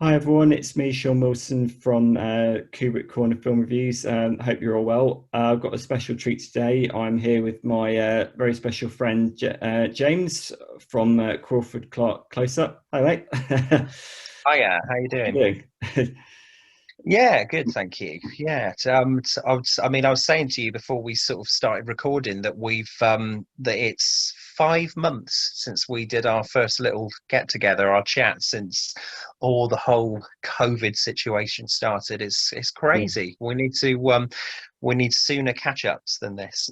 Hi everyone, it's me, Sean Wilson from Kubrick Corner Film Reviews. Hope you're all well. I've got a special treat today. I'm here with my very special friend James from Crawford-Clark Close-Up. Hi mate. How Hiya, how you you doing? doing? Yeah, good, thank you. I was saying to you before we sort of started recording that that it's 5 months since we did our first little get together, our chat, since all the whole COVID situation started. It's Yeah. crazy. We need sooner catch ups than this.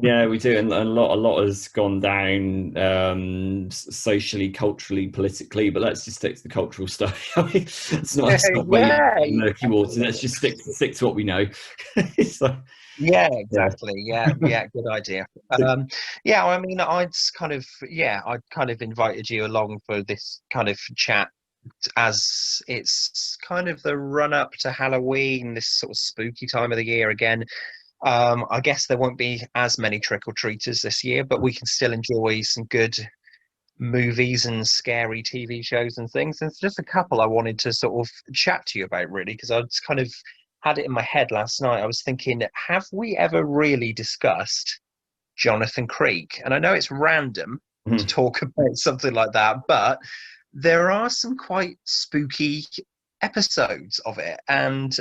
Yeah, we do, and a lot has gone down socially, culturally, politically. But let's just stick to the cultural stuff. Shall we? Let's not wade Yeah, in murky water. Let's just stick to what we know. So, yeah, yeah. exactly. Yeah, good idea. So, Yeah, I'd kind of invited you along for this kind of chat as it's kind of the run up to Halloween, this sort of spooky time of the year again. I guess there won't be as many trick or treaters this year, but we can still enjoy some good movies and scary TV shows and things. There's just a couple I wanted to sort of chat to you about, really, because I just kind of had it in my head last night. I was thinking, have we ever really discussed Jonathan Creek? And I know it's random to mhm. talk about something like that, but there are some quite spooky episodes of it. And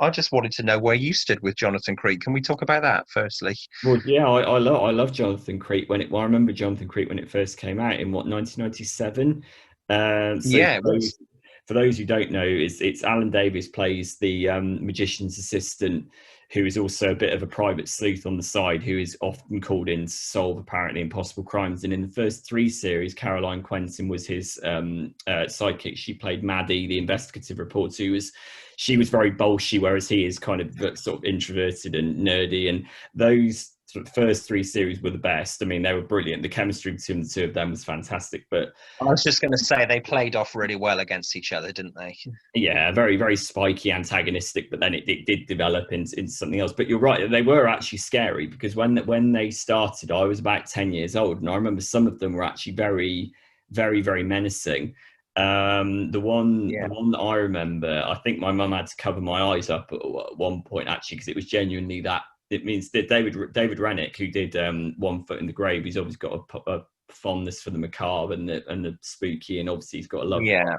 I just wanted to know where you stood with Jonathan Creek. Can we talk about that firstly? Well, yeah, I love Jonathan Creek I remember Jonathan Creek when it first came out in what 1997. So Yeah, it was. for those who don't know, it's Alan Davis plays the magician's assistant, who is also a bit of a private sleuth on the side, who is often called in to solve apparently impossible crimes. And in the first three series, Caroline Quentin was his sidekick. She played Maddie, the investigative reporter, who was she was very bolshy, whereas he is kind of sort of introverted and nerdy. And those sort of first three series were the best. I mean, they were brilliant. The chemistry between the two of them was fantastic. But I was just going to say they played off really well against each other, didn't they? yeah, very, very spiky, antagonistic, but then it did develop into something else. But you're right, they were actually scary because when they started, I was about 10 years old, and I remember some of them were actually very, very, very menacing. The Yeah. one that I remember, I think my mum had to cover my eyes up at one point actually because it was genuinely that. It means that David Rennick, who did One Foot in the Grave, he's obviously got a fondness for the macabre and the spooky, and obviously he's got a love Yeah.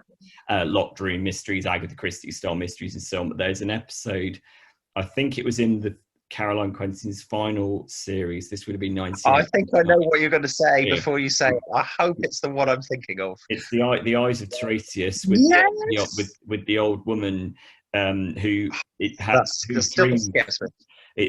locked room mysteries, Agatha Christie style mysteries, and so on. But there's an episode, I think it was in the Caroline Quentin's final series. This would have been I think I 1989. know what you're going to say Yeah. before you say it. I hope it's the one I'm thinking of. It's the eyes of Tiresias Yes. with the old woman who it had That whose still dreams scares me.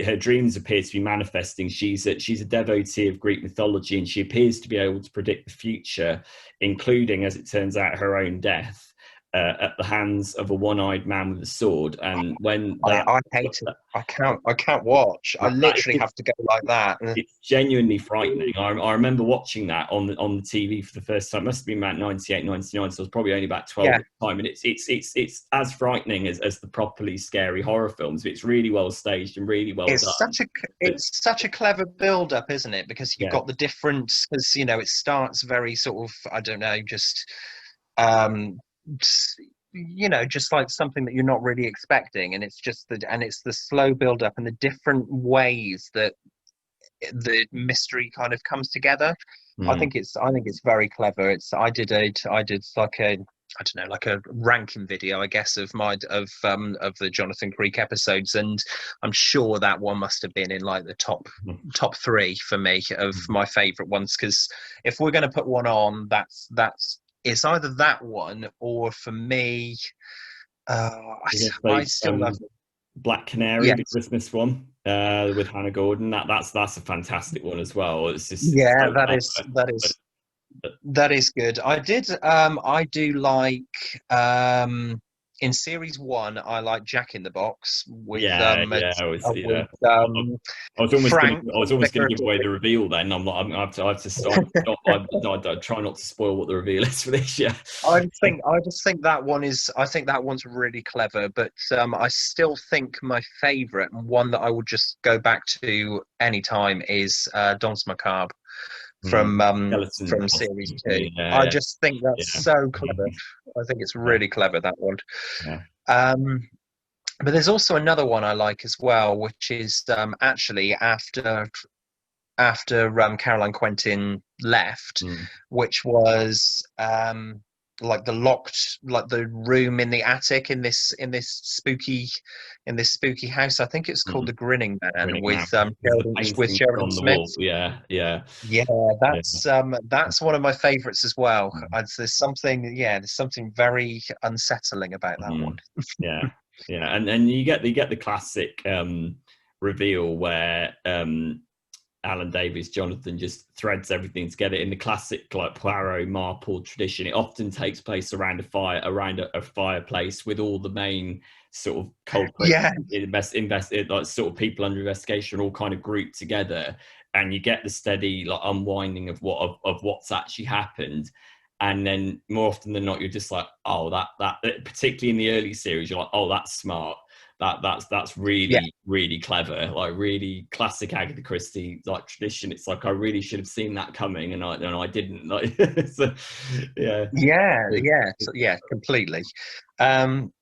her dreams appear to be manifesting. She's a devotee of Greek mythology, and she appears to be able to predict the future, including, as it turns out, her own death at the hands of a one-eyed man with a sword. And when I hate it. I can't watch. I that literally is have to go like that. it's genuinely frightening. I remember watching that on the TV for the first time. It must have been about 98, 99. So I was probably only about 12 Yeah. at the time. And it's as frightening as the properly scary horror films. It's really well staged and really well It's done. such a But it's such a clever build up, isn't it? Because you've yeah, got the different because it starts very sort of I don't know, just um just like something that you're not really expecting, and it's the slow build up and the different ways that the mystery kind of comes together. mm, I think it's very clever. It's I did like a I don't know, like a ranking video, I guess, of the Jonathan Creek episodes, and I'm sure that one must have been in like the top three for me of mm. my favorite ones. Because if we're going to put one on, that's it's either that one or for me, I was I gonna say still love it. Black Canary, the Yes, Christmas one, with Hannah Gordon. That's a fantastic one as well. It's yeah, so clever. But, that is good. I do like in series one I like Jack in the Box yeah, yeah, with Frank, I was almost Vicar gonna of give away Dibley. the reveal. Then I have to stop. I try not to spoil what the reveal is for this. Yeah, I just think that one is I think that one's really clever, but I still think my favorite and one that I would just go back to anytime is Danse Macabre Skeleton from series costume. 2. I Yeah, just think that's yeah, so clever. I think it's yeah, really clever, that one. yeah. Um, but there's also another one I like as well, which is actually after Caroline Quentin left, Mm, which was like like the room in the attic in this spooky house. I think it's called mm. The Grinning Man Grinning man. There's the With paintings Sheridan on the Smith. wall. Yeah, yeah, Yeah, yeah, that's one of my favorites as well. mm, There's something very unsettling about that one. mm. Yeah, yeah. And you get the classic reveal where Alan Davies, Jonathan just threads everything together in the classic like Poirot Marple tradition. It often takes place around a fireplace with all the main sort of culprits, Yeah, like sort of people under investigation, all kind of grouped together, and you get the steady like unwinding of what's actually happened. And then more often than not, you're just like, oh, that particularly in the early series, you're like, oh, that's smart. That's yeah, really clever, like really classic Agatha Christie like tradition. It's like I really should have seen that coming, and I didn't. Like, so, yeah, yeah, completely. Um,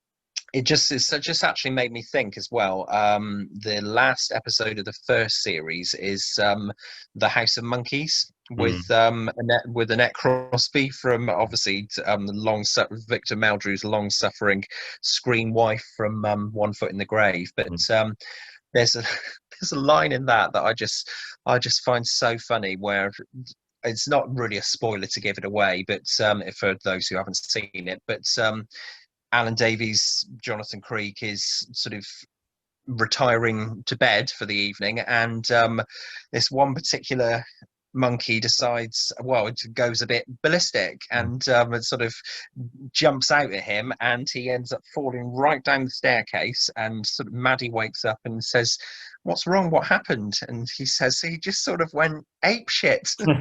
it just actually made me think as well. The last episode of the first series is the House of Monkeys mm, with Annette Crosby from obviously Victor Meldrew's long suffering screen wife from One Foot in the Grave. But mm. there's a there's a line in that I just find so funny where it's not really a spoiler to give it away, but for those who haven't seen it, but Alan Davies, Jonathan Creek is sort of retiring to bed for the evening, and this one particular monkey decides, well, it goes a bit ballistic, and it sort of jumps out at him, and he ends up falling right down the staircase. And sort of Maddie wakes up and says, "What's wrong? What happened?" And he says he just sort of went ape shit. And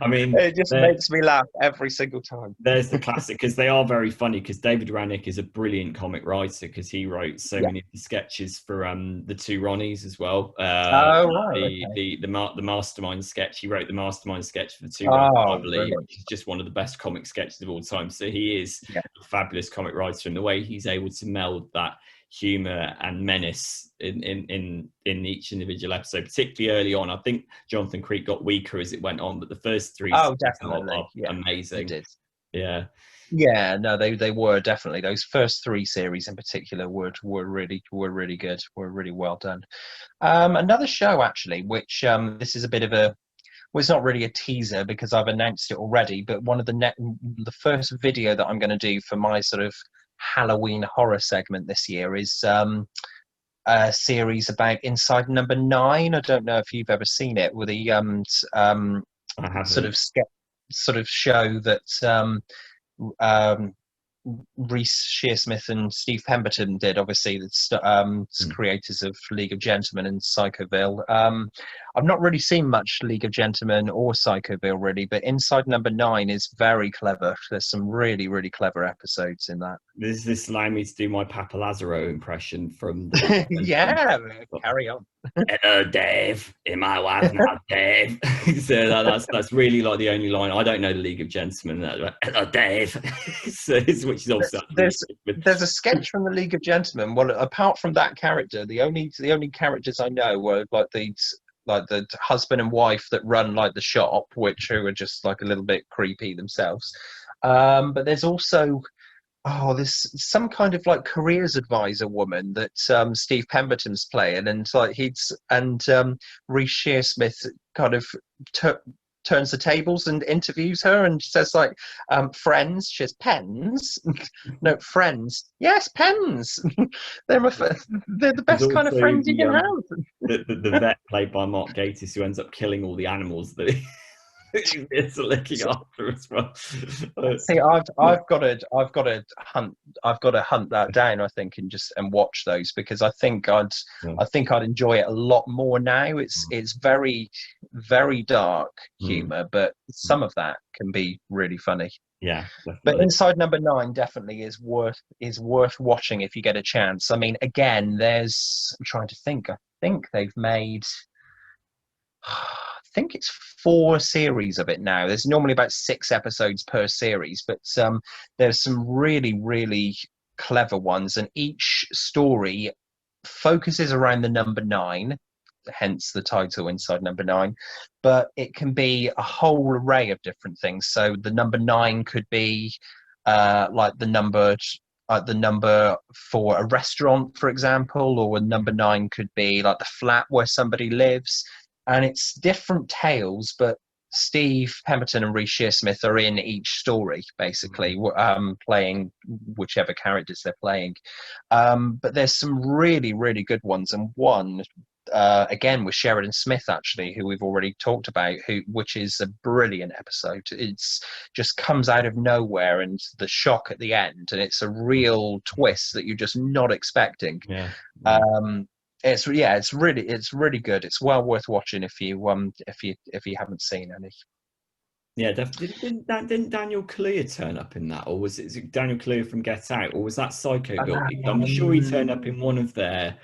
I mean, it just makes me laugh every single time. there's the classic because they are very funny because David Rannick is a brilliant comic writer because he wrote so Yeah. many of the sketches for the two Ronnies as well. Oh right. Okay. The Mastermind sketch, he wrote the Mastermind sketch for the two Ronnies, I Oh, believe, brilliant. which is just one of the best comic sketches of all time. So he is Yeah. a fabulous comic writer, and the way he's able to meld that humor and menace in each individual episode, particularly early on. I think Jonathan Creek got weaker as it went on, but the first three Oh, seasons definitely. are Yeah, it amazing. did. Yeah. Yeah, no, they were definitely, those first three series in particular were really good, were really well done. Another show actually, which this is a bit of a, well, it's not really a teaser because I've announced it already, but the first video that I'm going to do for my sort of Halloween horror segment this year is a series about Inside Number Nine. I don't know if you've ever seen it, with a I sort haven't. of sort of show that um, Reece Shearsmith and Steve Pemberton did, obviously, the Mm. creators of League of Gentlemen and Psychoville. I've not really seen much League of Gentlemen or Psychoville, really, but Inside Number Nine is very clever. There's some really clever episodes in that. Does this allow me to do my Papa Lazaro impression from the League of Gentlemen? Yeah, carry on. Hello, Dave. Is my wife now, Dave? So that's really like the only line. I don't know the League of Gentlemen. Hello, Dave. So, which is also There's a sketch from the League of Gentlemen. Well, apart from that character, the only characters I know were like the husband and wife that run like the shop, who are just like a little bit creepy themselves. But there's also there's some kind of like careers advisor woman that Steve Pemberton's playing, and Reece Shearsmith kind of turns the tables and interviews her and says like, friends. She says, pens. No, friends. Yes, pens. they're the there's best kind of also friends you can have. the vet played by Mark Gatiss who ends up killing all the animals that he's looking after as well. See, I've got to hunt that down, I think, and watch those, because I think I'd enjoy it a lot more now. It's very dark Mm. humor, but some of that can be really funny. Yeah, But definitely. Inside Number Nine definitely is worth watching if you get a chance. I mean, again, I'm trying to think. I think they've made think it's 4 series of it now. There's normally about 6 episodes per series, but there's some really, really clever ones, and each story focuses around the number 9, hence the title Inside Number 9, but it can be a whole array of different things. So the number 9 could be like the number for a restaurant, for example, or a number 9 could be like the flat where somebody lives, and it's different tales, but Steve Pemberton and Reece Shearsmith are in each story, basically, playing whichever characters they're playing. But there's some really, really good ones, and one, again, with Sheridan Smith, actually, who we've already talked about, which is a brilliant episode. It's just comes out of nowhere, and the shock at the end, and it's a real twist that you're just not expecting. Yeah. It's really good. It's well worth watching if you haven't seen any. Yeah, definitely. Didn't Daniel Kaluuya turn up in that, or was it Daniel Kaluuya from Get Out, or was that Psychoville? I'm sure he turned up in one of their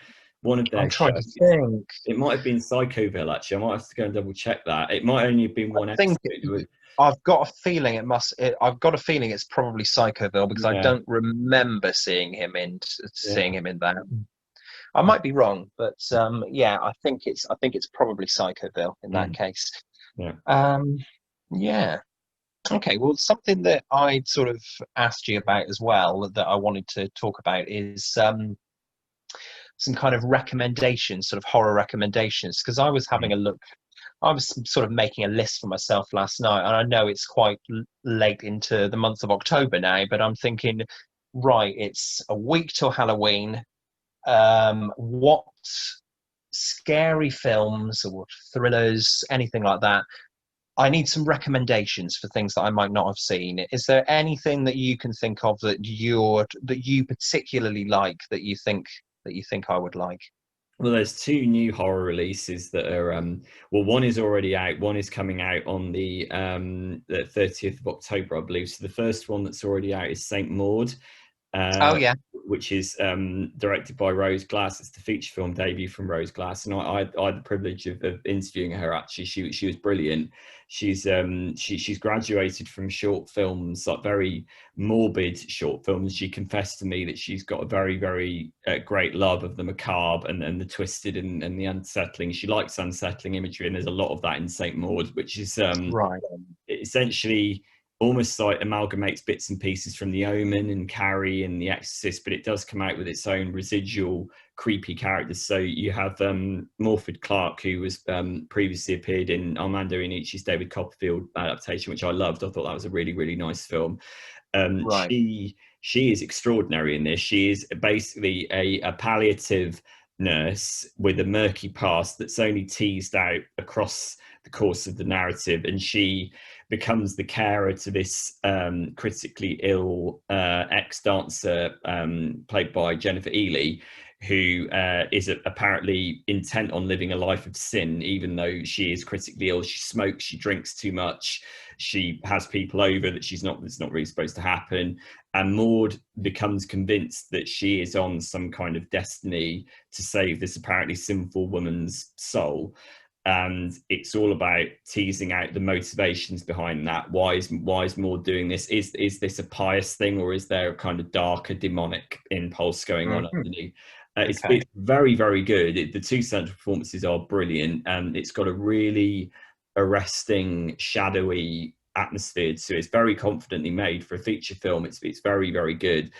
I'm trying to shows. think. It might have been Psychoville, actually. I might have to go and double check that. It might only have been one episode. I've got a feeling it's probably Psychoville, because I don't remember seeing him in that. I might be wrong, but I think it's probably Psychoville in that case. Yeah. Okay, well, something that I sort of asked you about as well that I wanted to talk about is some kind of recommendations, sort of horror recommendations, because I was having a look. I was sort of making a list for myself last night, and I know it's quite late into the month of October now, but I'm thinking, right, it's a week till Halloween. What scary films or thrillers, anything like that, I need some recommendations for things that I might not have seen. Is there anything that you can think of that you particularly like, that you think I would like? Well, there's 2 new horror releases that are one is already out, one is coming out on the 30th of October, I believe. So the first one that's already out is Saint Maud. Which is directed by Rose Glass. It's the feature film debut from Rose Glass, and I had the privilege of interviewing her. Actually, she was brilliant. She's graduated from short films, like very morbid short films. She confessed to me that she's got a very, very great love of the macabre and the twisted and the unsettling. She likes unsettling imagery, and there's a lot of that in Saint Maud, which is essentially almost like amalgamates bits and pieces from The Omen and Carrie and The Exorcist, but it does come out with its own residual creepy characters. So you have Crawford-Clark, who was previously appeared in Armando Iannucci's David Copperfield adaptation, which I loved. I thought that was a really, really nice film. She is extraordinary in this. She is basically a palliative nurse with a murky past that's only teased out across the course of the narrative, and she becomes the carer to this critically ill ex-dancer played by Jennifer Ely, who is apparently intent on living a life of sin, even though she is critically ill. She smokes, she drinks too much, she has people over that's not really supposed to happen. And Maud becomes convinced that she is on some kind of destiny to save this apparently sinful woman's soul. And it's all about teasing out the motivations behind that. Why is Maud doing this? Is this a pious thing, or is there a kind of darker demonic impulse going on underneath? It's very, very good. The 2 central performances are brilliant, and it's got a really arresting, shadowy atmosphere to it. It's very confidently made for a feature film. It's very, very good.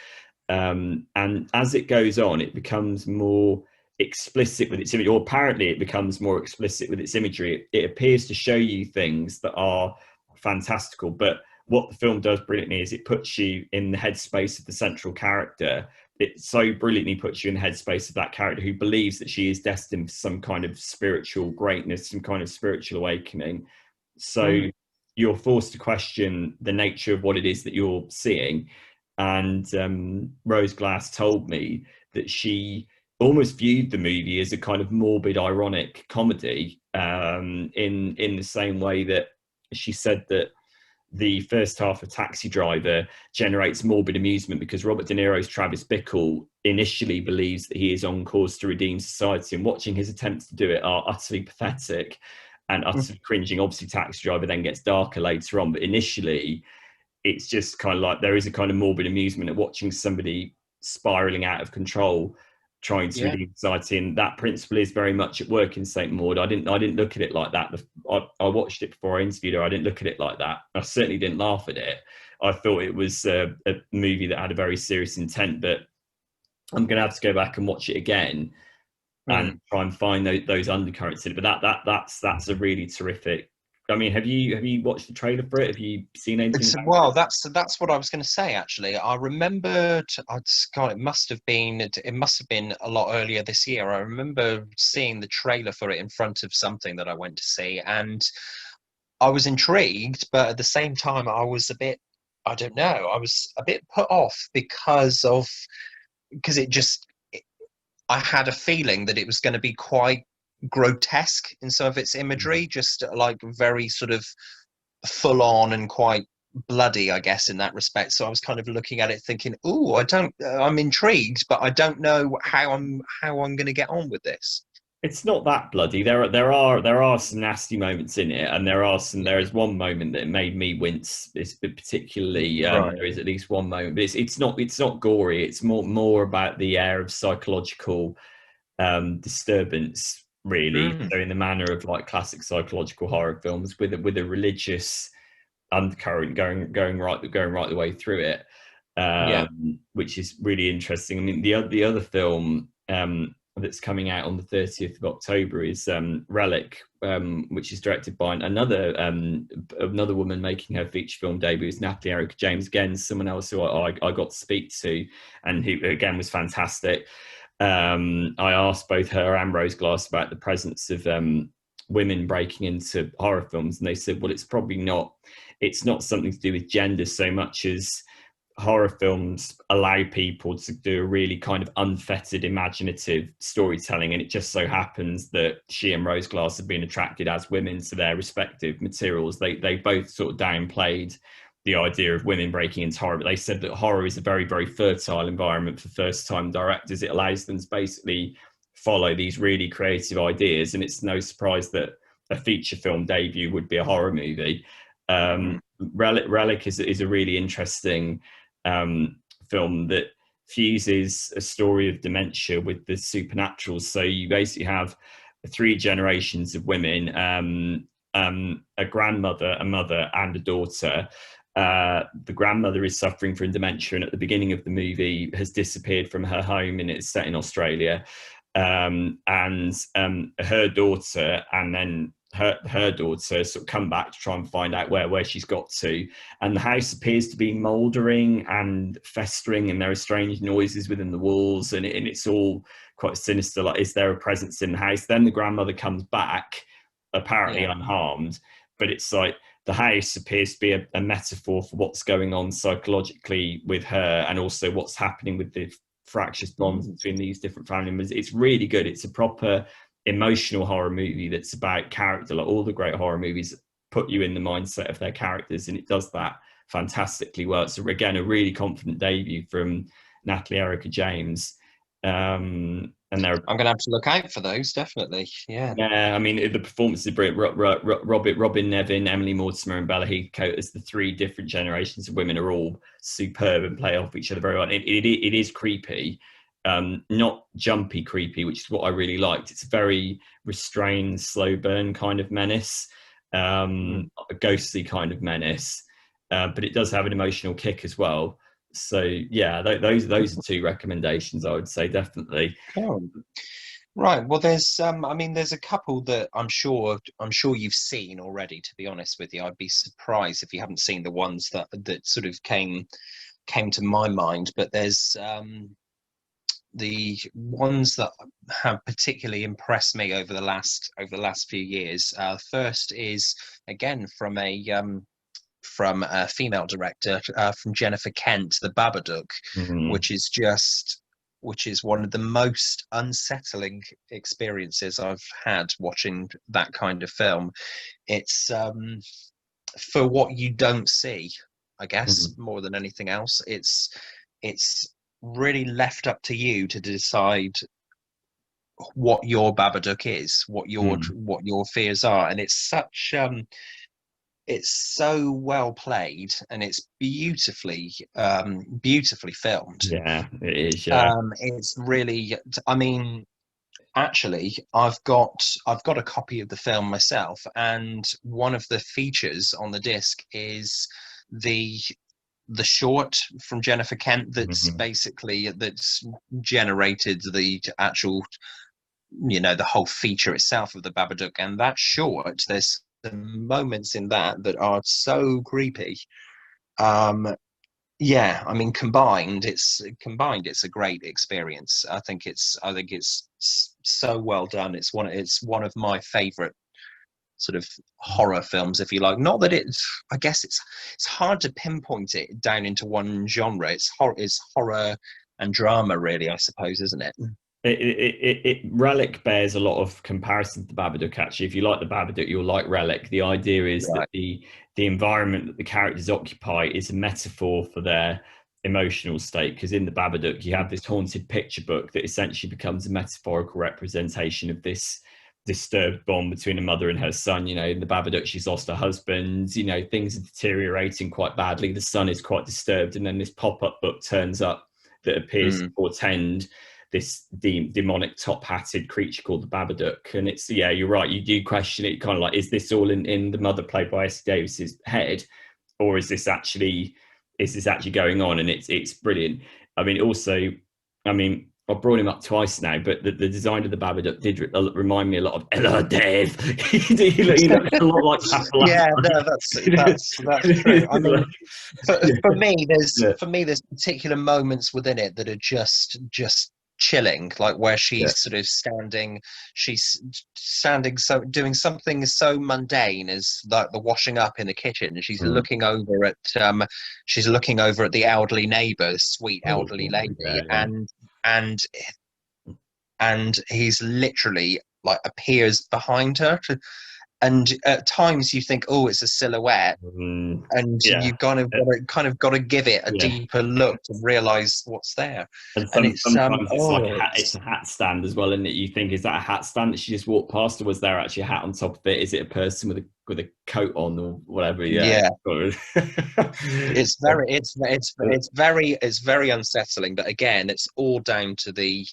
And as it goes on, it becomes more explicit with its imagery, or apparently it becomes more explicit with its imagery. It appears to show you things that are fantastical, but what the film does brilliantly is it puts you in the headspace of the central character. It so brilliantly puts you in the headspace of that character who believes that she is destined for some kind of spiritual greatness, some kind of spiritual awakening. So you're forced to question the nature of what it is that you're seeing. And Rose Glass told me that she almost viewed the movie as a kind of morbid, ironic comedy, in the same way that she said that the first half of Taxi Driver generates morbid amusement because Robert De Niro's Travis Bickle initially believes that he is on course to redeem society, and watching his attempts to do it are utterly pathetic. and utterly cringing. Obviously, Taxi Driver then gets darker later on, but initially, it's just kind of like there is a kind of morbid amusement at watching somebody spiraling out of control, trying to Yeah. relieve anxiety, and that principle is very much at work in Saint Maud. I didn't look at it like that. I watched it before I interviewed her. I didn't look at it like that. I certainly didn't laugh at it. I thought it was a movie that had a very serious intent, but I'm going to have to go back and watch it again and try and find those undercurrents in it. But that's a really terrific. I mean, have you watched the trailer for it? Have you seen anything about Well, it? that's what I was going to say. Actually, I remembered. God, it must have been a lot earlier this year. I remember seeing the trailer for it in front of something that I went to see, and I was intrigued, but at the same time, I was a bit. I don't know. I was a bit put off because it just. I had a feeling that it was going to be quite grotesque in some of its imagery, just like very sort of full on and quite bloody, I guess, in that respect. So I was kind of looking at it thinking, "Oh, I'm intrigued, but I don't know how I'm going to get on with this." It's not that bloody. There are some nasty moments in it, and there is one moment that made me wince. It's particularly Right. there is at least one moment, but it's not gory. It's more about the air of psychological disturbance, really. Mm. So in the manner of like classic psychological horror films, with a religious undercurrent going right the way through it, Yeah. which is really interesting. I mean, the other film that's coming out on the 30th of October is Relic, which is directed by another woman making her feature film debut, is Natalie Erica James. Again, someone else who I got to speak to, and who again was fantastic. I asked both her and Rose Glass about the presence of women breaking into horror films, and they said, well, it's not something to do with gender so much as horror films allow people to do a really kind of unfettered imaginative storytelling, and it just so happens that she and Rose Glass have been attracted as women to their respective materials. They both sort of downplayed the idea of women breaking into horror, but they said that horror is a very, very fertile environment for first-time directors. It allows them to basically follow these really creative ideas, and it's no surprise that a feature film debut would be a horror movie. Relic is a really interesting film that fuses a story of dementia with the supernatural. So you basically have three generations of women, a grandmother, a mother, and a daughter. The grandmother is suffering from dementia, and at the beginning of the movie has disappeared from her home, and it's set in Australia. And her daughter, and then her daughter sort of come back to try and find out where she's got to, and the house appears to be mouldering and festering, and there are strange noises within the walls, and it's all quite sinister. Like, is there a presence in the house? Then the grandmother comes back, apparently Yeah. unharmed, but it's like the house appears to be a metaphor for what's going on psychologically with her, and also what's happening with the fractious bonds between these different family members. It's really good. It's a proper emotional horror movie that's about character. Like all the great horror movies put you in the mindset of their characters, and it does that fantastically well. So again, a really confident debut from Natalie Erica James. And they're I'm going to have to look out for those, definitely. Yeah. yeah, I mean the performances are brilliant. Robin Nevin, Emily Mortimer, and Bella Heathcote as the three different generations of women are all superb and play off each other very well. It is creepy, not jumpy creepy, which is what I really liked. It's a very restrained, slow burn kind of menace, a ghostly kind of menace, but it does have an emotional kick as well. So yeah, those are two recommendations I would say definitely. Cool. Right. Well, there's a couple that I'm sure you've seen already. To be honest with you, I'd be surprised if you haven't seen the ones that sort of came to my mind. But there's the ones that have particularly impressed me over the last few years. First is again from a female director, from Jennifer Kent, The Babadook, Mm-hmm. which is one of the most unsettling experiences I've had watching that kind of film. It's for what you don't see, I guess, Mm-hmm. more than anything else. It's really left up to you to decide what your Babadook is, Mm. what your fears are, and it's such it's so well played, and it's beautifully filmed. Yeah, it is. Yeah. It's really, I mean, actually, I've got a copy of the film myself, and one of the features on the disc is the the short from Jennifer Kent Mhm. that's generated the actual, the whole feature itself of the Babadook. And that short, there's some moments in that that are so creepy. Um, yeah, I mean, combined, it's a great experience. I think it's so well done. It's one of my favorite sort of horror films, if you like. Not that I guess it's hard to pinpoint it down into one genre. It's horror and drama, really, I suppose, isn't it? Relic bears a lot of comparison to the Babadook. Actually, if you like the Babadook, you'll like Relic. The idea is that Right. the environment that the characters occupy is a metaphor for their emotional state. Because in the Babadook, you have this haunted picture book that essentially becomes a metaphorical representation of this disturbed bond between a mother and her son. You know, in the Babadook, she's lost her husband. You know, things are deteriorating quite badly. The son is quite disturbed, and then this pop-up book turns up that appears to Mm. portend this demonic top-hatted creature called the Babadook. And it's, yeah, you're right, you do question it, kind of like, is this all in the mother played by Essie Davis's head, or is this actually going on? And it's brilliant. I mean, also, I mean, I've brought him up twice now, but the design of the Babadook did remind me a lot of Hello Dave. He looks a lot like Yeah, no, Papa that's true. I mean, yeah, for me there's particular moments within it that are just chilling, like where yeah. she's standing, so doing something so mundane as like the washing up in the kitchen, and Mm. she's looking over at the elderly neighbor, sweet Oh, elderly lady, yeah, yeah. and and he's literally like appears behind her and at times you think, oh, it's a silhouette, and Yeah, you kind of got to give it a yeah. deeper look to realize what's there. And And it's sometimes it's like a oh, hat. It's a hat stand as well, and you think, is that a hat stand that she just walked past, or was there actually a hat on top of it? Is it a person with a coat on or whatever? Yeah. yeah, it's very unsettling. But again, it's all down to the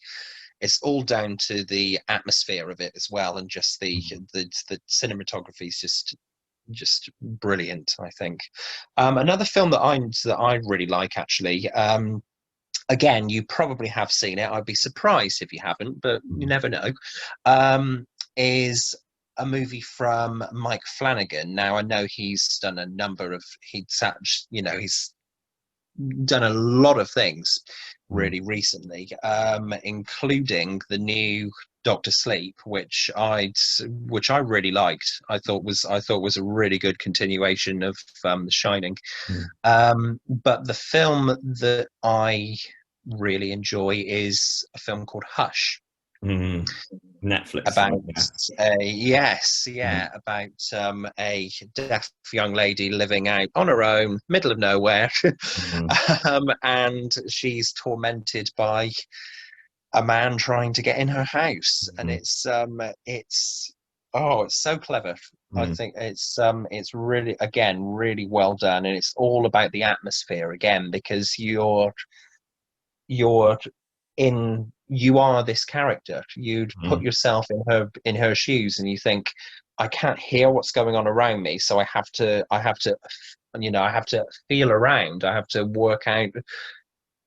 atmosphere of it as well, and just the cinematography is just brilliant, I think. Another film that I really like, actually. Again, you probably have seen it. I'd be surprised if you haven't, but you never know. Is a movie from Mike Flanagan. Now, I know he's done a number of he's done a lot of things really recently, including the new Doctor Sleep, which I really liked. I thought was a really good continuation of The Shining. But the film that I really enjoy is a film called Hush, Mm. Netflix about one, yeah. about a deaf young lady living out on her own, middle of nowhere, Mm. and she's tormented by a man trying to get in her house, and Mm. it's oh, it's so clever. I Mm. think it's really, again, really well done, and it's all about the atmosphere again, because you're you are this character. You'd put Mm. yourself in her shoes, and you think, I can't hear what's going on around me, so I have to I have to feel around. I have to work out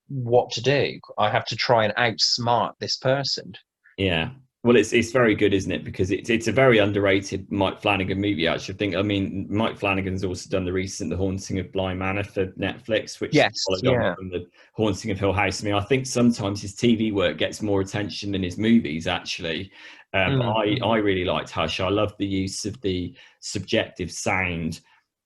what to do. I have to try and outsmart this person. Yeah. Well, it's very good, isn't it? Because it's a very underrated Mike Flanagan movie. Actually, I think. I mean, Mike Flanagan's also done the recent The Haunting of Bly Manor for Netflix, which Yes, followed on yeah. from The Haunting of Hill House. I mean, I think sometimes his TV work gets more attention than his movies. Actually, but Mm, I mm, really liked Hush. I love the use of the subjective sound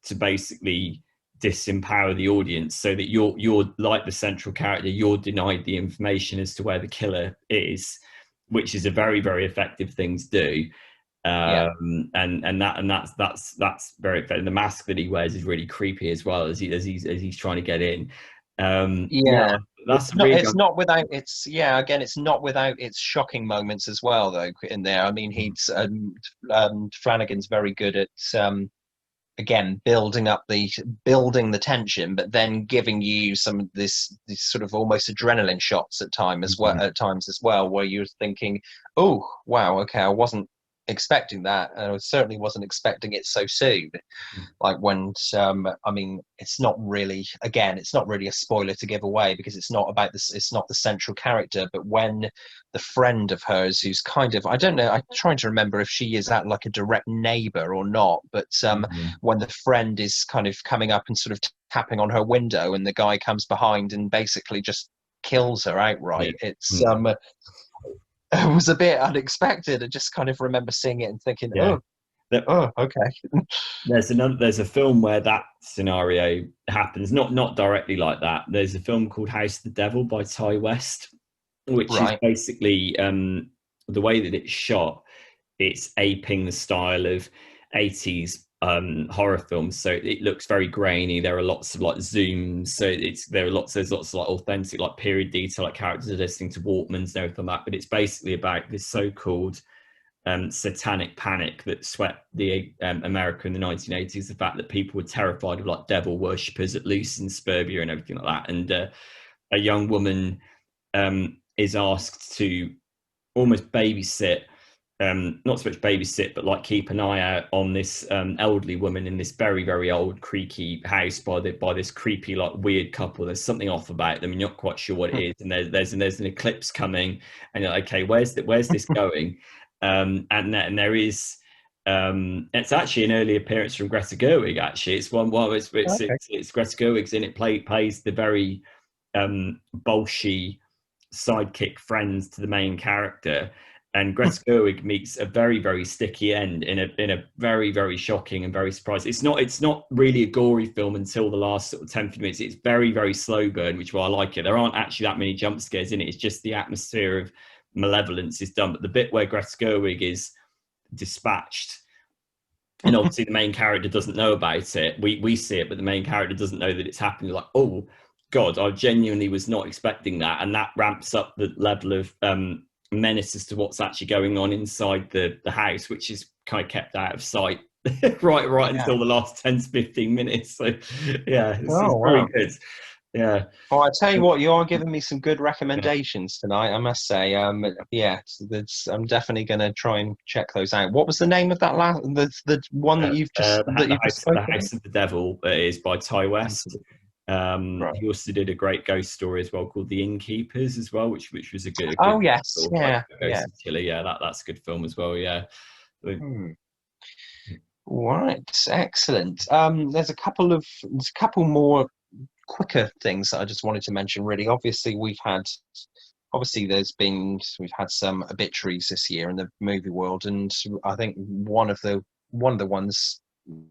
to basically disempower the audience, so that you're like the central character. You're denied the information as to where the killer is, which is a very, very effective thing to do. yeah. That's very effective. The mask that he wears is really creepy as well, as he's trying to get in. Yeah, Yeah. that's a really It's not without its, yeah, again, it's not without its shocking moments as well, though, in there. I mean, Flanagan's very good at, again, building the tension, but then giving you some of this sort of almost adrenaline shots at times as well, where you're thinking, oh wow, okay, I wasn't expecting that, and I certainly wasn't expecting it so soon. Like when I mean, it's not really, again, it's not really a spoiler to give away, because it's not about this, it's not the central character, but when the friend of hers, who's kind of, I don't know, I'm trying to remember if she is at like a direct neighbor or not, but when the friend is kind of coming up and sort of tapping on her window, and the guy comes behind and basically just kills her outright, it's it was a bit unexpected. I just kind of remember seeing it and thinking, yeah. oh, okay. There's a film where that scenario happens, not directly like that. There's a film called House of the Devil by Ty West, which is Right. basically the way that it's shot. It's aping the style of 80s horror films, so it looks very grainy. There are lots of like zooms, so there's lots of like authentic like period detail, like characters are listening to Walkmans and everything like that. But it's basically about this so-called satanic panic that swept the America in the 1980s. The fact that people were terrified of like devil worshippers at loose in suburbia and everything like that. And a young woman is asked to almost babysit, not so much babysit, but like keep an eye out on this elderly woman in this very, very old, creaky house by this creepy, like weird couple. There's something off about them. You're not quite sure what it is, and there's an eclipse coming, and you're like, okay, where's this going? And there is. It's actually an early appearance from Greta Gerwig. Actually, it's one. Well, it's Okay. Greta Gerwig's in it. Plays the very bolshy sidekick friends to the main character, and Greta Gerwig meets a very, very sticky end in a very, very shocking and very surprising. It's not really a gory film until the last sort of 10-15 minutes. It's very, very slow burn, which is why I like it. There aren't actually that many jump scares in it. It's just the atmosphere of malevolence is done. But the bit where Greta Gerwig is dispatched, and obviously the main character doesn't know about it. We see it, but the main character doesn't know that it's happening. Like, oh God, I genuinely was not expecting that, and that ramps up the level of menace as to what's actually going on inside the house, which is kind of kept out of sight right Yeah. until the last 10 to 15 minutes. So yeah, it's Oh, very wow. good. Yeah. Well, I tell you what, you are giving me some good recommendations tonight, I must say. Yeah, I'm definitely going to try and check those out. What was the name of that the one that you've just The spoken House of the Devil is by Ty of? West. Right. He also did a great ghost story as well called The Innkeepers as well, which was a good Oh, yes. sort of like Yeah. Yeah. ghost killer. Yeah, that's a good film as well. Yeah. Hmm. Right. Excellent. There's a couple more quicker things that I just wanted to mention. Really, obviously we've had some obituaries this year in the movie world, and I think one of the ones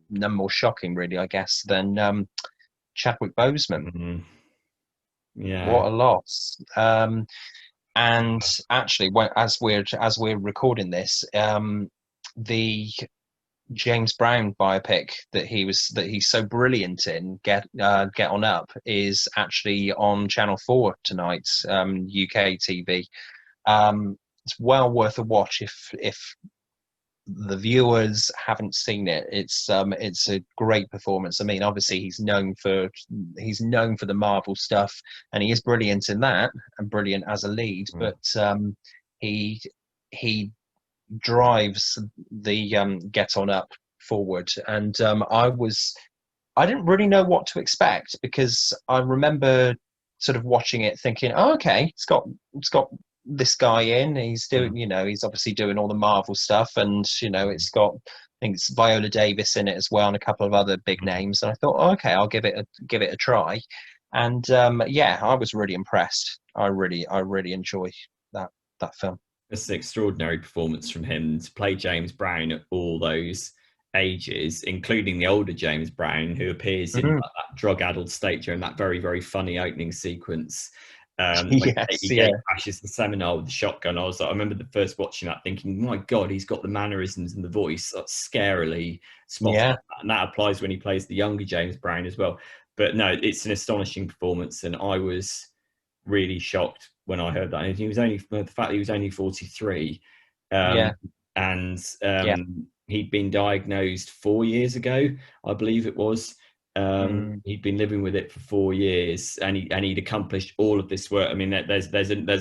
none more shocking, really, I guess, than Chadwick Boseman. Mhm. Yeah. What a loss. And actually, as we're recording this, the James Brown biopic that he's so brilliant in, Get On Up, is actually on Channel 4 tonight, UK TV. It's well worth a watch if the viewers haven't seen it. It's a great performance. I mean, obviously he's known for the Marvel stuff, and he is brilliant in that and brilliant as a lead. Mm. But he he drives the Get On Up forward, and I didn't really know what to expect, because I remember sort of watching it thinking, oh, okay, it's got this guy in, he's doing, he's obviously doing all the Marvel stuff, and it's got, I think it's Viola Davis in it as well, and a couple of other big names, and I thought, oh, okay, I'll give it a try, and yeah, I was really impressed. I really enjoy that film. It's an extraordinary performance from him to play James Brown at all those ages, including the older James Brown, who appears in that drug-addled state during that very, very funny opening sequence. When Yes, he yeah. gate crashes the seminar with the shotgun. I remember the first watching that thinking, my God, he's got the mannerisms and the voice that's scarily spot on. Yeah. And that applies when he plays the younger James Brown as well. But no, it's an astonishing performance, and I was really shocked when I heard that. And he was only the fact that he was only 43, Yeah. and Yeah. he'd been diagnosed 4 years ago, I believe it was. Mm. He'd been living with it for 4 years, and he'd accomplished all of this work. I mean, there's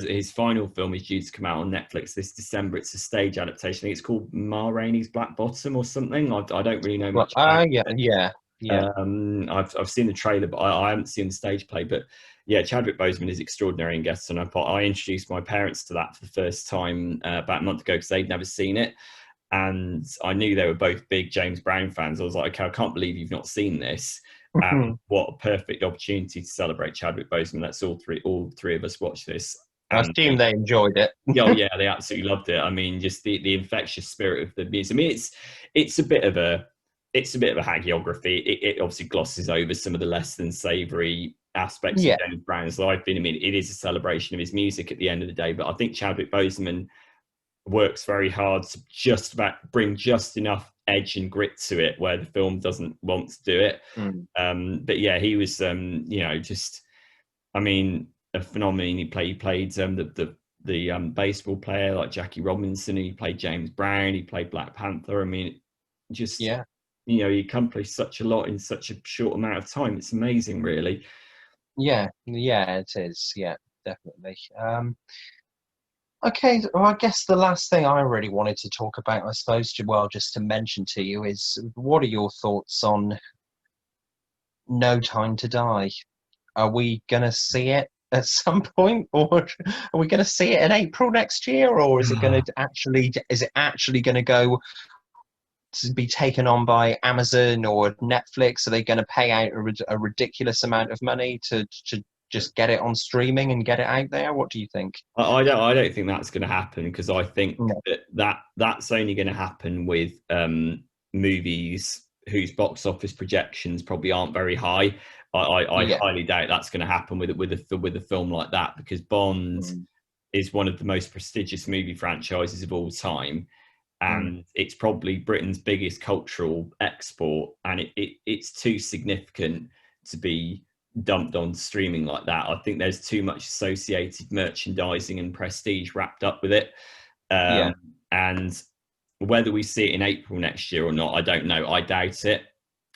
his final film is due to come out on Netflix this December. It's a stage adaptation. I think it's called Ma Rainey's Black Bottom or something. I don't really know Well, much about yeah, it. yeah, yeah. I've seen the trailer, but I haven't seen the stage play. But yeah, Chadwick Boseman is extraordinary in Guests, and I introduced my parents to that for the first time about a month ago because they'd never seen it, and I knew they were both big James Brown fans. I was like, okay, I can't believe you've not seen this. And what a perfect opportunity to celebrate Chadwick Boseman. Let's all three of us watch this. I And assume they enjoyed it. oh yeah, they absolutely loved it. I mean, just the infectious spirit of the music. I mean, it's a bit of a hagiography. It obviously glosses over some of the less than savoury aspects Yeah, of James Brown's life. I mean, it is a celebration of his music at the end of the day. But I think Chadwick Boseman works very hard to just about bring just enough edge and grit to it where the film doesn't want to do it. But yeah, he was just, I mean, a phenomenon. He played the baseball player like Jackie Robinson. He played James Brown. He played Black Panther. I mean, just yeah, he accomplished such a lot in such a short amount of time. It's amazing, really. yeah, yeah. It is. Yeah, definitely. Okay, well, I guess the last thing I really wanted to talk about, I suppose, well, just to mention to you is what are your thoughts on No Time to Die? Are we gonna see it at some point, or are we gonna see it in April next year, or is it actually gonna go to be taken on by Amazon or Netflix? Are they going to pay out a ridiculous amount of money to just get it on streaming and get it out there? What do you think? I don't think that's going to happen because I think No. that's only going to happen with movies whose box office projections probably aren't very high. I Yeah. highly doubt that's going to happen with a film like that because Bond Mm. is one of the most prestigious movie franchises of all time, Mm. and it's probably Britain's biggest cultural export, and it's too significant to be dumped on streaming like that. I think there's too much associated merchandising and prestige wrapped up with it. Yeah. And whether we see it in April next year or not, I don't know. I doubt it.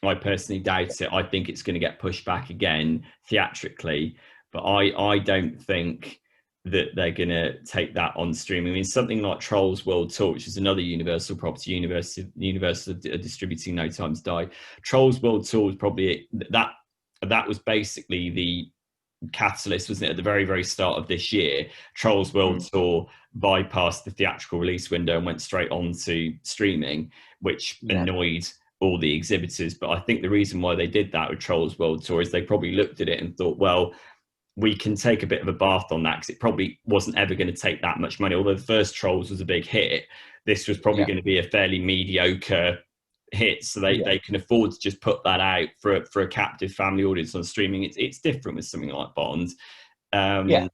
I personally doubt it. I think it's going to get pushed back again theatrically, but I don't think that they're going to take that on streaming. I mean, something like Trolls World Tour, which is another Universal property, Universal distributing No Time to Die. Trolls World Tour was probably that was basically the catalyst, wasn't it, at the very, very start of this year. Trolls World Tour bypassed the theatrical release window and went straight on to streaming, which annoyed all the exhibitors. But I think the reason why they did that with Trolls World Tour is they probably looked at it and thought, well, we can take a bit of a bath on that because it probably wasn't ever going to take that much money. Although the first Trolls was a big hit, this was probably going to be a fairly mediocre hit, so they can afford to just put that out for a captive family audience on streaming. It's different with something like Bond, and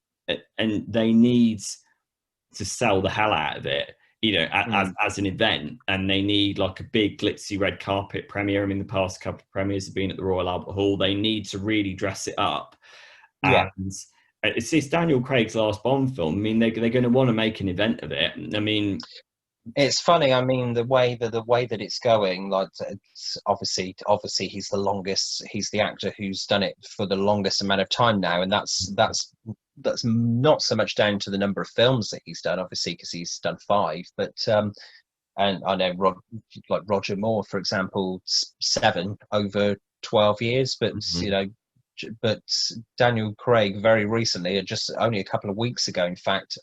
they need to sell the hell out of it, as an event, and they need like a big glitzy red carpet premiere. I mean, the past couple of premieres have been at the Royal Albert Hall. They need to really dress it up. And it's Daniel Craig's last Bond film. I mean, they're going to want to make an event of it. I mean, it's funny. I mean, the way that it's going, like, it's obviously he's the actor who's done it for the longest amount of time now, and that's not so much down to the number of films that he's done, obviously, because he's done 5, but and I know like Roger Moore, for example, 7 over 12 years, but but Daniel Craig very recently, just only a couple of weeks ago, in fact,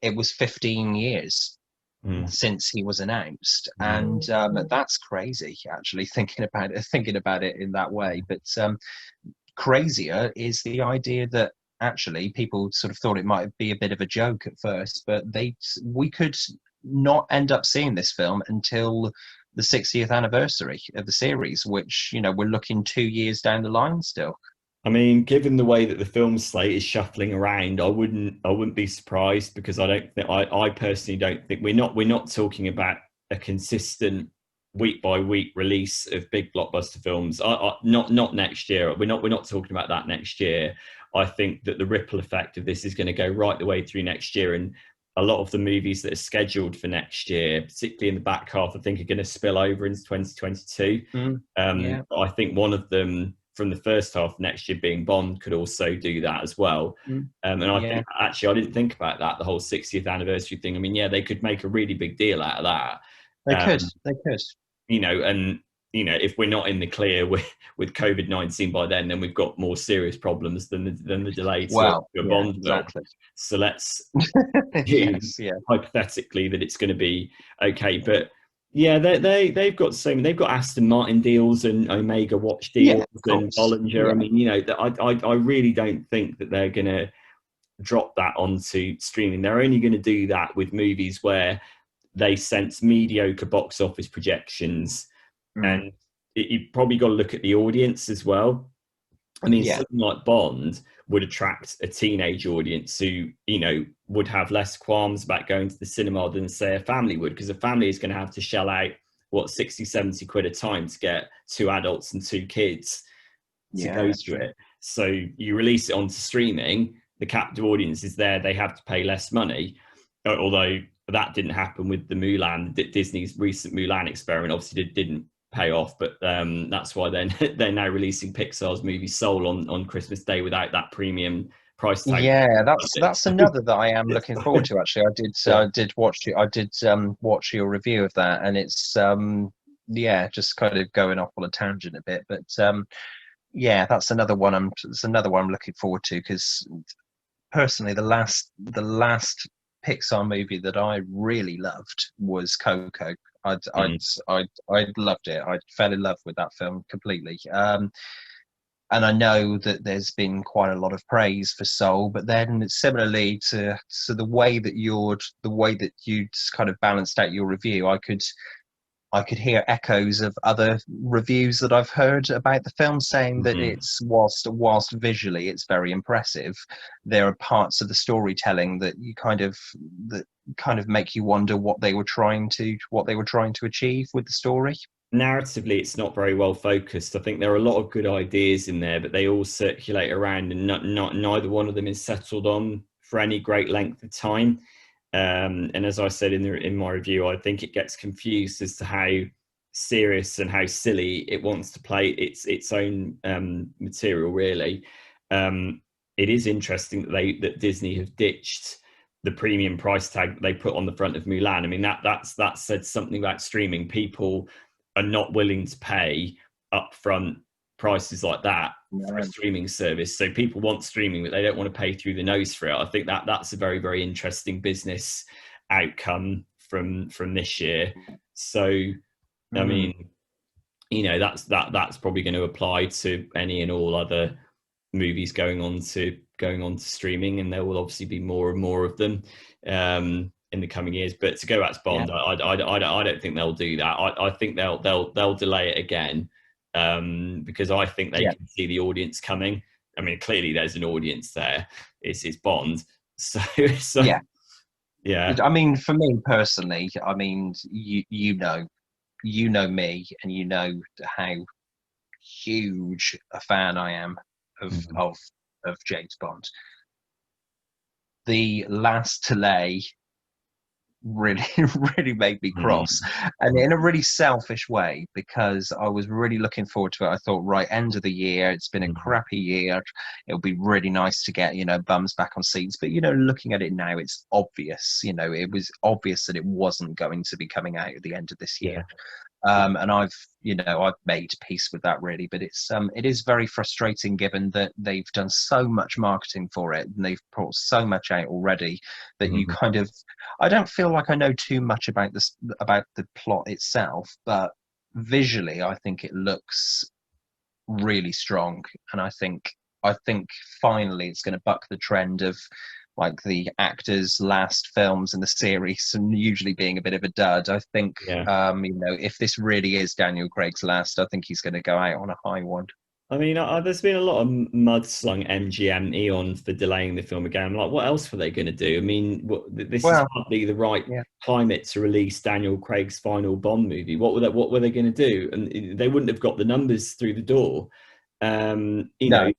it was 15 years since he was announced, and that's crazy. Actually, thinking about it in that way, but crazier is the idea that actually people sort of thought it might be a bit of a joke at first, but we could not end up seeing this film until the 60th anniversary of the series, which we're looking 2 years down the line still. I mean, given the way that the film slate is shuffling around, I wouldn't be surprised, because I personally don't think we're not talking about a consistent week by week release of big blockbuster films. Not next year. We're not talking about that next year. I think that the ripple effect of this is going to go right the way through next year, and a lot of the movies that are scheduled for next year, particularly in the back half, I think are going to spill over into 2022. Yeah. I think one of them from the first half next year being Bond could also do that as well. And I Yeah. think actually I didn't think about that, the whole 60th anniversary thing. I mean, yeah, they could make a really big deal out of that. They could. Um, They could. and if we're not in the clear with COVID-19 by then we've got more serious problems than the delay to Well, a yeah, Bond film. exactly. So let's Yes, yeah. hypothetically that it's going to be okay. But yeah, they've got they've got Aston Martin deals and Omega Watch Yeah, deals of and course. Bollinger. I Yeah. mean, I really don't think that they're going to drop that onto streaming. They're only going to do that with movies where they sense mediocre box office projections, Mm. and you've probably got to look at the audience as well. I mean, Yeah. something like Bond would attract a teenage audience who, would have less qualms about going to the cinema than, say, a family would, because a family is going to have to shell out, 60, 70 quid a time to get 2 adults and 2 kids to Yeah, go that's to true. it. So you release it onto streaming, the captive audience is there, they have to pay less money. Although that didn't happen with the Mulan, Disney's recent Mulan experiment obviously didn't pay off, but that's why they're now releasing Pixar's movie Soul on Christmas Day without that premium price tag. Yeah, that's another that I am looking forward to. Actually, Yeah. I did watch it. I did watch your review of that, and it's yeah, just kind of going off on a tangent a bit, but yeah, that's another one. It's another one I'm looking forward to, because personally, the last Pixar movie that I really loved was Coco. I loved it. I fell in love with that film completely. And I know that there's been quite a lot of praise for Soul, but then similarly to the way that you kind of balanced out your review, I could hear echoes of other reviews that I've heard about the film saying that Mhm. it's whilst visually it's very impressive, there are parts of the storytelling that kind of make you wonder what they were trying to achieve with the story. Narratively, it's not very well focused. I think there are a lot of good ideas in there, but they all circulate around, and neither one of them is settled on for any great length of time. And as I said in my review, I think it gets confused as to how serious and how silly it wants to play its own material. Really, it is interesting that Disney have ditched the premium price tag that they put on the front of Mulan. I mean, that said something about streaming. People are not willing to pay upfront prices like that for a Yeah. streaming service. So people want streaming, but they don't want to pay through the nose for it. I think that's a very, very interesting business outcome from this year. So I Mm. mean, that's probably going to apply to any and all other movies going on to streaming, and there will obviously be more and more of them in the coming years. But to go back to Yeah. Bond, I don't think they'll do that. I think they'll delay it again, because I think they Yeah. can see the audience coming. I mean, clearly there's an audience there. It's Bond, so Yeah. yeah. I mean, for me personally, I mean, you know me, and you know how huge a fan I am of Mhm. of of James Bond. The last delay really really made me cross, Mhm. and in a really selfish way, because I was really looking forward to it. I thought, right, end of the year, it's been a Mhm. crappy year, it'll be really nice to get bums back on seats. But looking at it now, it's obvious, it was obvious that it wasn't going to be coming out at the end of this year. Yeah. And I've made peace with that, really. But it is very frustrating, given that they've done so much marketing for it and they've brought so much out already, that you Mhm. kind of, I don't feel like I know too much about about the plot itself, but visually I think it looks really strong. And I think finally it's going to buck the trend of, like, the actors' last films in the series and usually being a bit of a dud. I think, Yeah. if this really is Daniel Craig's last, I think he's going to go out on a high one. I mean, there's been a lot of mudslung MGM Eon for delaying the film again. Like, what else were they going to do? I mean, this is Well, hardly the right yeah, climate to release Daniel Craig's final Bond movie. What were they going to do? And they wouldn't have got the numbers through the door. You know, no,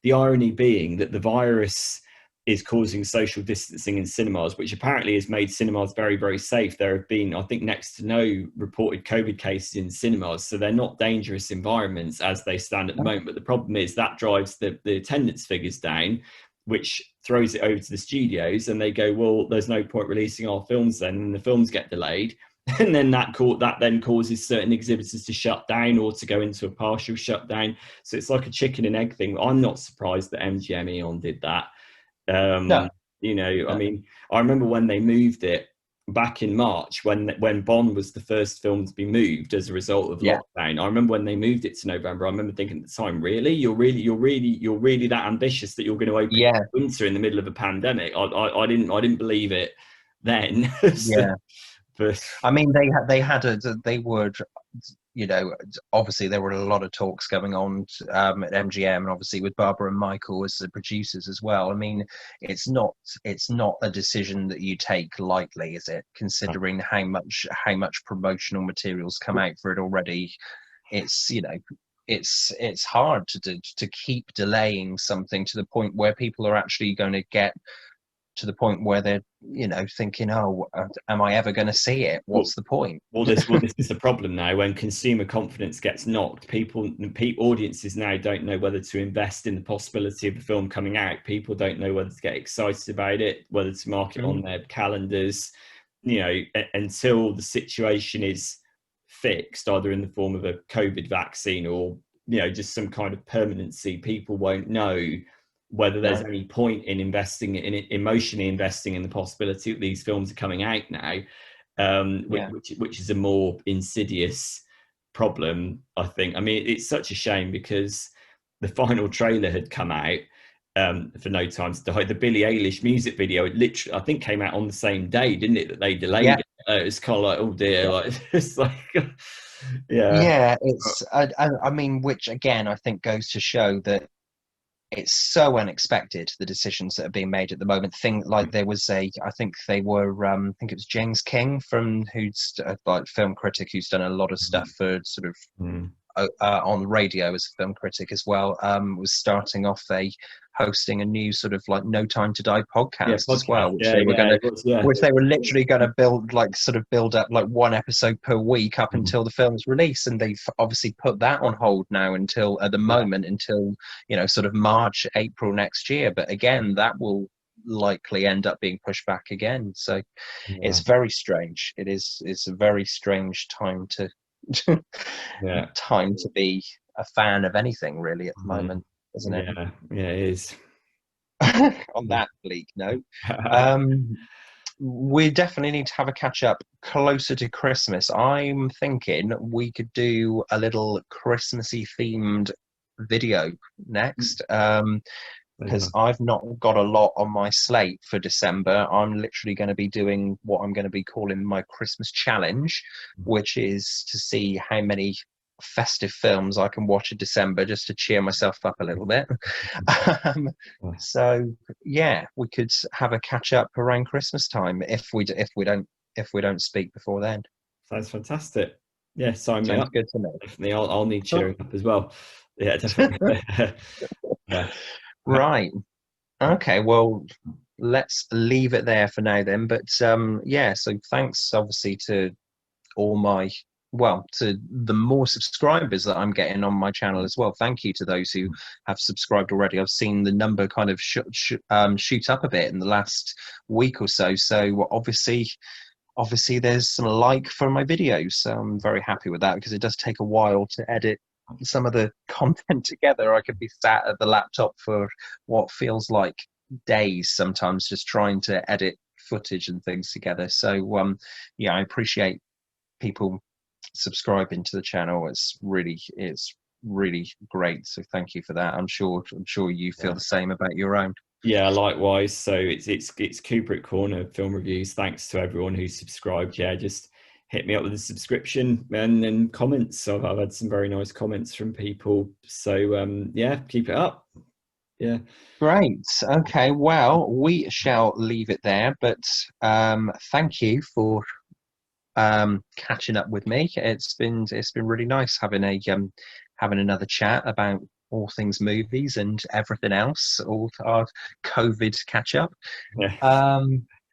the irony being that the virus is causing social distancing in cinemas, which apparently has made cinemas very, very safe. There have been, I think, next to no reported COVID cases in cinemas, so they're not dangerous environments as they stand at the moment. But the problem is that drives the attendance figures down, which throws it over to the studios, and they go, well, there's no point releasing our films then, and the films get delayed. And then that then causes certain exhibitors to shut down or to go into a partial shutdown. So it's like a chicken and egg thing. I'm not surprised that MGM Eon did that. no, You know, I no, mean, I remember when they moved it back in March, when Bond was the first film to be moved as a result of yeah, lockdown. I remember when they moved it to November. I remember thinking at the time, really, you're really that ambitious that you're going to open yeah, winter in the middle of a pandemic. I didn't believe it then. So, yeah. but I mean, they were, you know, obviously there were a lot of talks going on at MGM, and obviously with Barbara and Michael as the producers as well. I mean, it's not a decision that you take lightly, is it? Considering how much promotional materials come out for it already, it's it's hard to keep delaying something to the point where people are actually going to get to the point where they're thinking, oh, am I ever going to see it? well, What's the point? this is the problem now. When consumer confidence gets knocked, audiences now don't know whether to invest in the possibility of the film coming out. People don't know whether to get excited about it, whether to mark it on their calendars. You know, until the situation is fixed, either in the form of a COVID vaccine or just some kind of permanency, people won't know whether there's No, any point in investing in emotionally investing in the possibility that these films are coming out now, yeah, which is a more insidious problem, I think. I mean, it's such a shame because the final trailer had come out for No Time to Die. The Billie Eilish music video, it literally, I think, came out on the same day, didn't it? That they delayed yeah, it. It was kind of like, oh dear, yeah. like it's like, yeah, Yeah, I mean, which again, I think goes to show that it's so unexpected, the decisions that are being made at the moment. Thing like there was I think they were, I think it was James King who's like film critic who's done a lot of stuff for sort of mm. on the radio as a film critic as well, was starting off hosting a new sort of like No Time to Die Yeah, podcast as podcast, well, which yeah, they were yeah, gonna it was, yeah. which they were literally gonna build up like one episode per week up Mm. until the film's release, and they've obviously put that on hold now until at the Yeah, moment until sort of March, April next year. But again, that will likely end up being pushed back again. So yeah, it's very strange. It's a very strange time to yeah. time to be a fan of anything really at the Mhm. moment, isn't it? Yeah, yeah, it is. On that bleak note, um, we definitely need to have a catch up closer to Christmas. I'm thinking we could do a little Christmassy themed video next. Because I've not got a lot on my slate for December. I'm literally going to be doing what I'm going to be calling my Christmas challenge, which is to see how many festive films I can watch in December just to cheer myself up a little bit. um, so yeah, we could have a catch up around Christmas time if we don't speak before then. Sounds fantastic. Yeah, sign me Sounds up. good to me. Definitely, I'll need Cool. cheering up as well. Yeah, definitely. Yeah. Right. Okay, well, let's leave it there for now then. But yeah, so thanks obviously to all my, well, to the more subscribers that I'm getting on my channel as well. Thank you to those who have subscribed already. I've seen the number kind of shoot up a bit in the last week or so. So obviously there's some like for my videos. So I'm very happy with that because it does take a while to edit some of the content together. I could be sat at the laptop for what feels like days sometimes just trying to edit footage and things together. So yeah, I appreciate people subscribing to the channel. It's really great. So thank you for that. I'm sure you feel Yeah. the same about your own. Yeah, likewise. So it's Kubrick Corner film reviews. Thanks to everyone who subscribed. Yeah, just hit me up with a subscription and then comments. So I've had some very nice comments from people. So yeah, keep it up. Yeah. Great. Okay. Well, we shall leave it there. But thank you for catching up with me. It's been really nice having another chat about all things movies and everything else, all our COVID catch up. Yeah.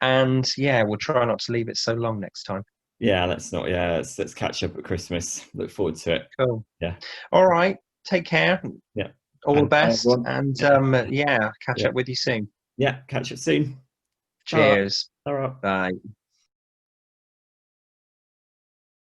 And yeah, we'll try not to leave it so long next time. Yeah, let's catch up at Christmas. Look forward to it. Cool. Yeah. All right. Take care. Yeah. All the And best. everyone. And yeah, catch Yeah. up with you soon. Yeah. Catch up soon. All right. Cheers. All right. Bye.